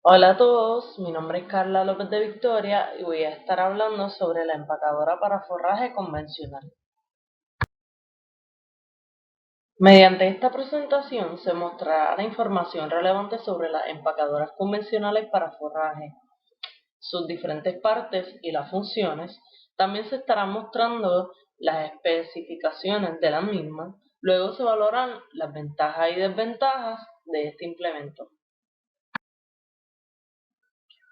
Hola a todos, mi nombre es Carla López de Victoria y voy a estar hablando sobre la empacadora para forraje convencional. Mediante esta presentación se mostrará la información relevante sobre las empacadoras convencionales para forraje, sus diferentes partes y las funciones. También se estarán mostrando las especificaciones de las mismas. Luego se valorarán las ventajas y desventajas de este implemento.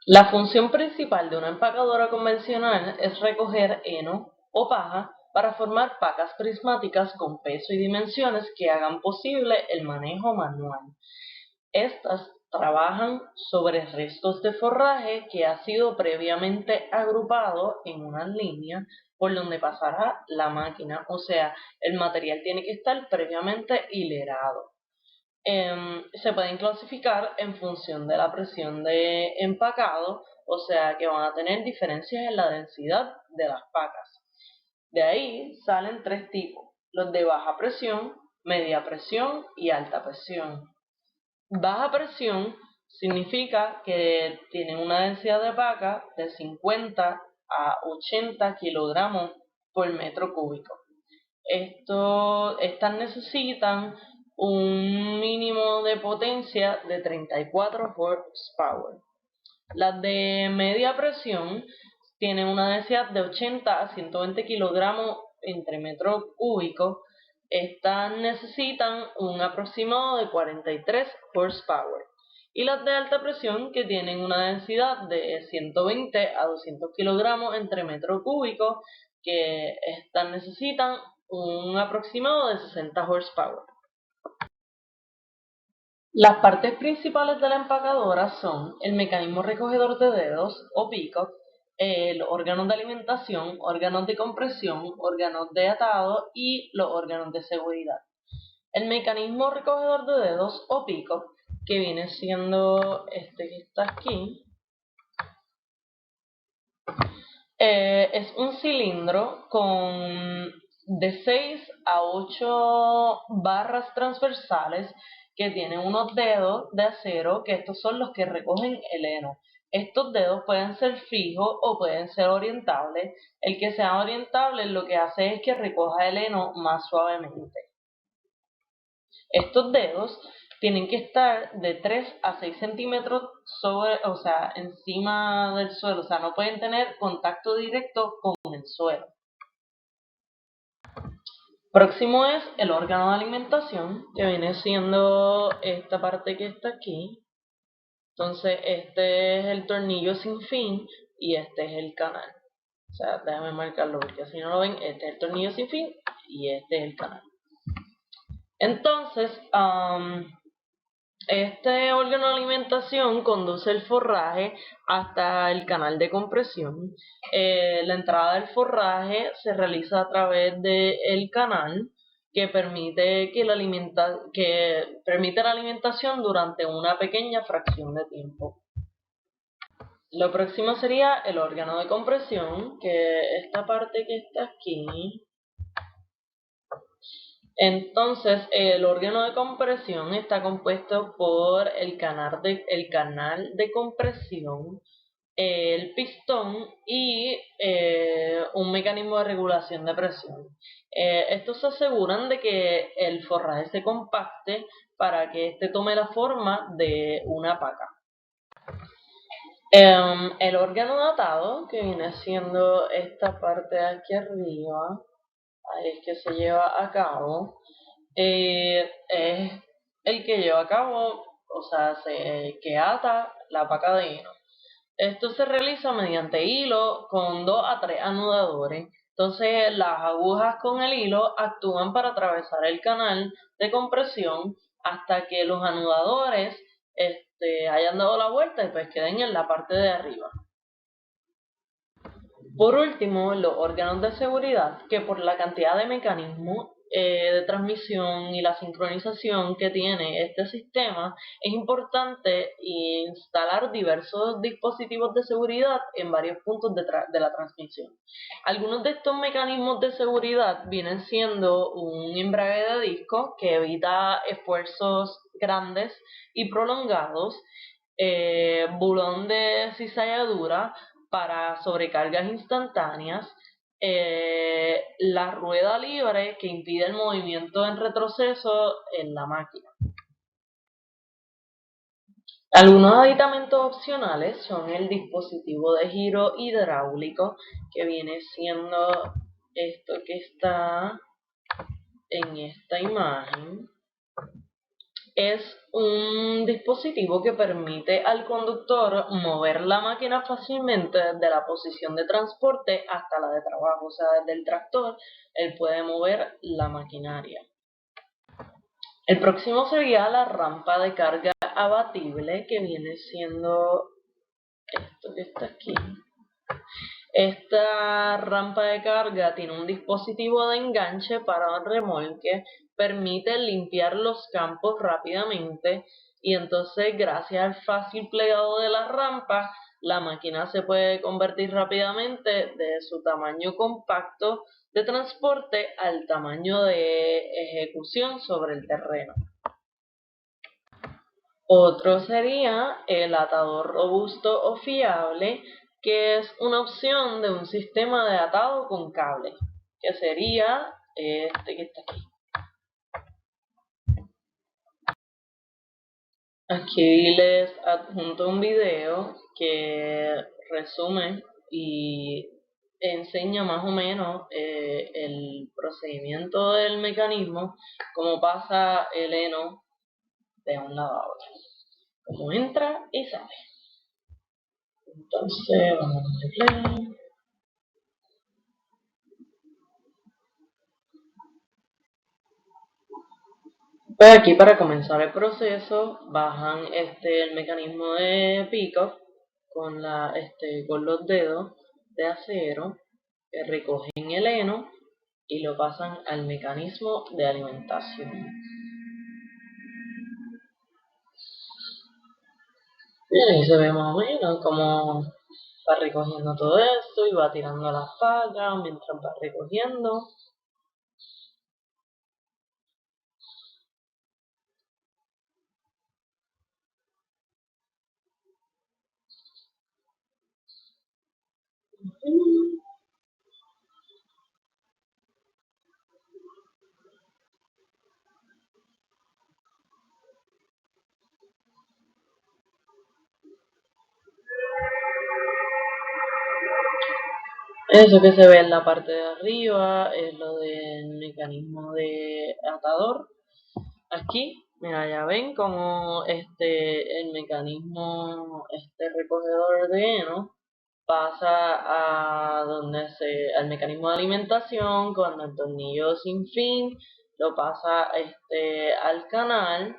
La función principal de una empacadora convencional es recoger heno o paja para formar pacas prismáticas con peso y dimensiones que hagan posible el manejo manual. Estas trabajan sobre restos de forraje que ha sido previamente agrupado en una línea por donde pasará la máquina, o sea, el material tiene que estar previamente hilerado. Se pueden clasificar en función de la presión de empacado, o sea que van a tener diferencias en la densidad de las pacas. De ahí salen tres tipos: los de baja presión, media presión y alta presión. Baja presión significa que tienen una densidad de paca de 50 a 80 kilogramos por metro cúbico. Estas necesitan un mínimo de potencia de 34 horsepower. Las de media presión tienen una densidad de 80 a 120 kilogramos entre metro cúbico. Estas necesitan un aproximado de 43 horsepower. Y las de alta presión, que tienen una densidad de 120 a 200 kilogramos entre metro cúbico, que estas necesitan un aproximado de 60 horsepower. Las partes principales de la empacadora son el mecanismo recogedor de dedos o peacock, los órganos de alimentación, órganos de compresión, órganos de atado y los órganos de seguridad. El mecanismo recogedor de dedos o peacock, que viene siendo este que está aquí, es un cilindro con de 6 a 8 barras transversales que tienen unos dedos de acero, que estos son los que recogen el heno. Estos dedos pueden ser fijos o pueden ser orientables. El que sea orientable lo que hace es que recoja el heno más suavemente. Estos dedos tienen que estar de 3 a 6 centímetros encima del suelo, o sea, no pueden tener contacto directo con el suelo. Próximo es el órgano de alimentación, que viene siendo esta parte que está aquí. Entonces, este es el tornillo sin fin y este es el canal. O sea, déjame marcarlo porque si no lo ven, este es el tornillo sin fin y este es el canal. Entonces, este órgano de alimentación conduce el forraje hasta el canal de compresión. La entrada del forraje se realiza a través del canal que permite la alimentación durante una pequeña fracción de tiempo. Lo próximo sería el órgano de compresión, que esta parte que está aquí. Entonces, el órgano de compresión está compuesto por el canal de compresión, el pistón y un mecanismo de regulación de presión. Estos se aseguran de que el forraje se compacte para que éste tome la forma de una paca. El órgano de atado, que viene siendo esta parte de aquí arriba, ahí es que se lleva a cabo. Es el que lleva a cabo, o sea, que ata la paca de heno. Esto se realiza mediante hilo con 2 a 3 anudadores. Entonces, las agujas con el hilo actúan para atravesar el canal de compresión hasta que los anudadores hayan dado la vuelta y pues queden en la parte de arriba. Por último, los órganos de seguridad, que por la cantidad de mecanismos de transmisión y la sincronización que tiene este sistema, es importante instalar diversos dispositivos de seguridad en varios puntos de la transmisión. Algunos de estos mecanismos de seguridad vienen siendo un embrague de disco que evita esfuerzos grandes y prolongados, bulón de cizalladura para sobrecargas instantáneas, la rueda libre que impide el movimiento en retroceso en la máquina. Algunos aditamentos opcionales son el dispositivo de giro hidráulico, que viene siendo esto que está en esta imagen. Es un dispositivo que permite al conductor mover la máquina fácilmente desde la posición de transporte hasta la de trabajo. O sea, desde el tractor, él puede mover la maquinaria. El próximo sería la rampa de carga abatible, que viene siendo esto que está aquí. Esta rampa de carga tiene un dispositivo de enganche para un remolque, permite limpiar los campos rápidamente y entonces gracias al fácil plegado de la rampa, la máquina se puede convertir rápidamente de su tamaño compacto de transporte al tamaño de ejecución sobre el terreno. Otro sería el atador robusto o fiable, que es una opción de un sistema de atado con cable, que sería este que está aquí. Aquí les adjunto un video que resume y enseña más o menos el procedimiento del mecanismo, cómo pasa el heno de un lado a otro, cómo entra y sale. Entonces, vamos a darle play. Pues aquí para comenzar el proceso bajan el mecanismo de pick-up con los dedos de acero que recogen el heno y lo pasan al mecanismo de alimentación. Y ahí se ve más o menos cómo va recogiendo todo esto y va tirando las palas mientras va recogiendo. Eso que se ve en la parte de arriba es lo del mecanismo de atador. Aquí, mira, ya ven como el mecanismo, recogedor de heno pasa al mecanismo de alimentación con el tornillo sin fin, lo pasa al canal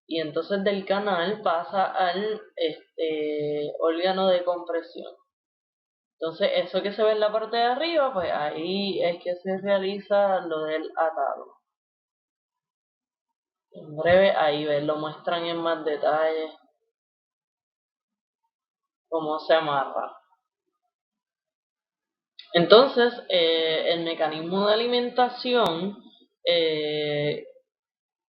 y entonces del canal pasa al órgano de compresión. Entonces eso que se ve en la parte de arriba, pues ahí es que se realiza lo del atado. En breve ahí lo muestran en más detalle cómo se amarra. Entonces, el mecanismo de alimentación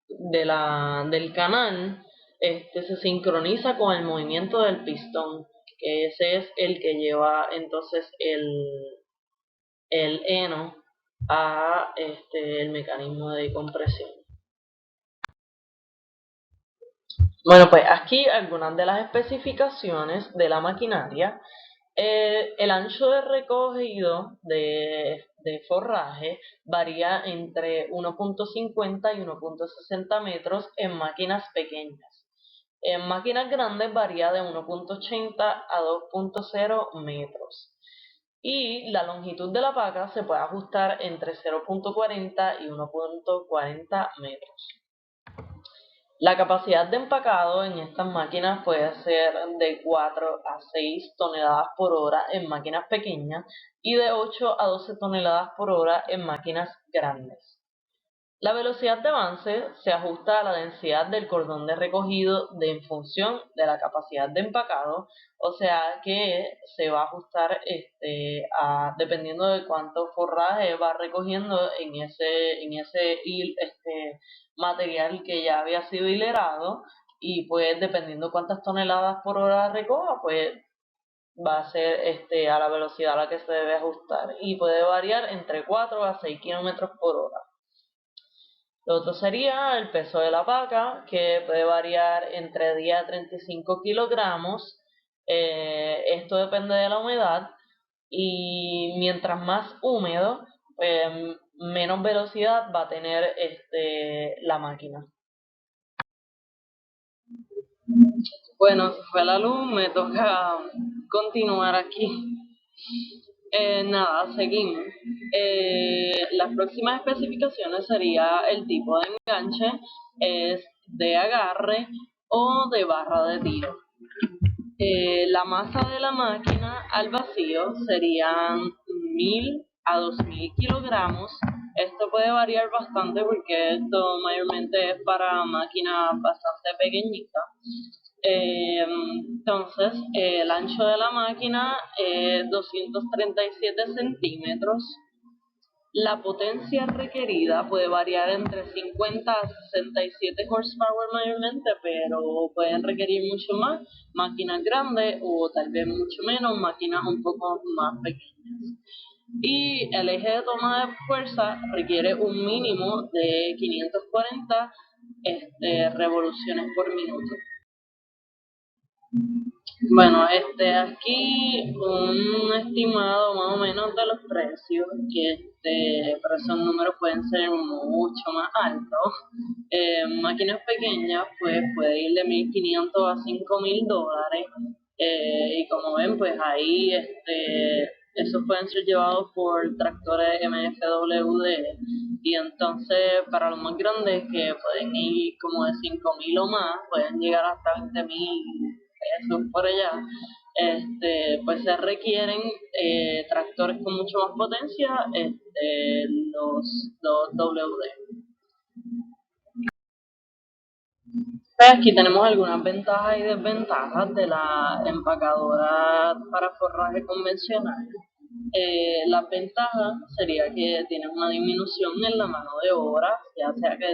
del canal se sincroniza con el movimiento del pistón, que ese es el que lleva entonces el heno a el mecanismo de compresión. Bueno, pues aquí algunas de las especificaciones de la maquinaria. El ancho de recogido de forraje varía entre 1.50 y 1.60 metros en máquinas pequeñas. En máquinas grandes varía de 1.80 a 2.0 metros. Y la longitud de la paca se puede ajustar entre 0.40 y 1.40 metros. La capacidad de empacado en estas máquinas puede ser de 4 a 6 toneladas por hora en máquinas pequeñas y de 8 a 12 toneladas por hora en máquinas grandes. La velocidad de avance se ajusta a la densidad del cordón de recogido en función de la capacidad de empacado, o sea que se va a ajustar dependiendo de cuánto forraje va recogiendo en ese material que ya había sido hilerado y pues dependiendo cuántas toneladas por hora recoja, pues va a ser a la velocidad a la que se debe ajustar y puede variar entre 4 a 6 kilómetros por hora. Lo otro sería el peso de la vaca, que puede variar entre 10 a 35 kilogramos. Esto depende de la humedad y mientras más húmedo, menos velocidad va a tener la máquina. Bueno, se fue la luz, me toca continuar aquí. Nada, seguimos. Las próximas especificaciones sería el tipo de enganche, es de agarre o de barra de tiro. La masa de la máquina al vacío serían 1000 a 2000 kilogramos. Esto puede variar bastante porque esto mayormente es para máquinas bastante pequeñitas. Entonces, el ancho de la máquina es 237 centímetros. La potencia requerida puede variar entre 50 a 67 horsepower mayormente, pero pueden requerir mucho más máquinas grandes o tal vez mucho menos máquinas un poco más pequeñas. Y el eje de toma de fuerza requiere un mínimo de 540 revoluciones por minuto. Bueno, aquí un estimado más o menos de los precios, pero esos números pueden ser mucho más altos. Máquinas pequeñas, pues puede ir de 1.500 a 5.000 dólares. Y como ven, pues ahí esos pueden ser llevados por tractores MFWD. Y entonces, para los más grandes, que pueden ir como de 5.000 o más, pueden llegar hasta 20.000 pesos por allá. Pues se requieren tractores con mucho más potencia, los WD. Aquí tenemos algunas ventajas y desventajas de la empacadora para forraje convencional. Las ventajas sería que tienen una disminución en la mano de obra, ya sea que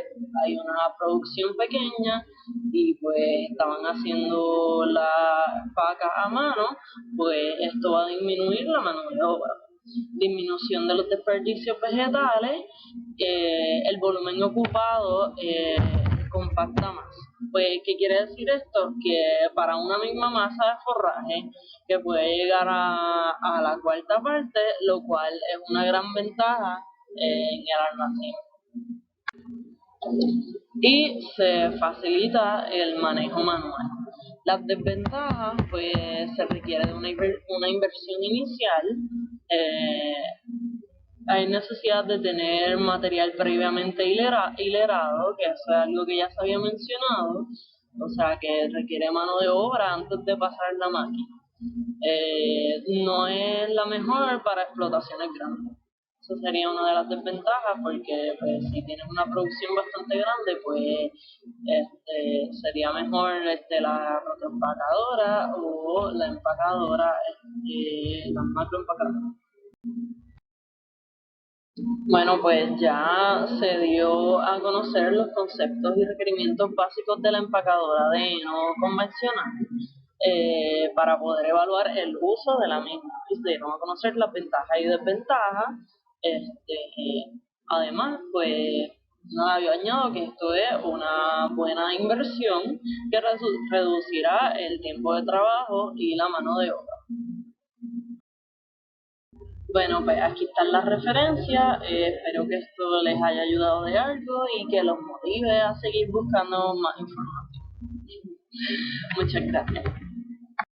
hay una producción pequeña y pues estaban haciendo la vaca a mano, pues esto va a disminuir la mano de obra. Disminución de los desperdicios vegetales, el volumen ocupado compacta más. Pues, ¿qué quiere decir esto? Que para una misma masa de forraje, que puede llegar a la cuarta parte, lo cual es una gran ventaja en el almacén. Y se facilita el manejo manual. Las desventajas, pues se requiere de una inversión inicial. Hay necesidad de tener material previamente hilerado, que eso es algo que ya se había mencionado, o sea que requiere mano de obra antes de pasar la máquina. No es la mejor para explotaciones grandes. Eso sería una de las desventajas porque pues, si tienes una producción bastante grande, pues sería mejor la rotoempacadora o la empacadora, las macroempacadoras. Bueno, pues ya se dio a conocer los conceptos y requerimientos básicos de la empacadora de heno convencional para poder evaluar el uso de la misma. Y se dieron a conocer las ventajas y desventajas. Además, pues nada, yo añado que esto es una buena inversión que reducirá el tiempo de trabajo y la mano de obra. Bueno, pues aquí están las referencias, espero que esto les haya ayudado de algo y que los motive a seguir buscando más información. Muchas gracias.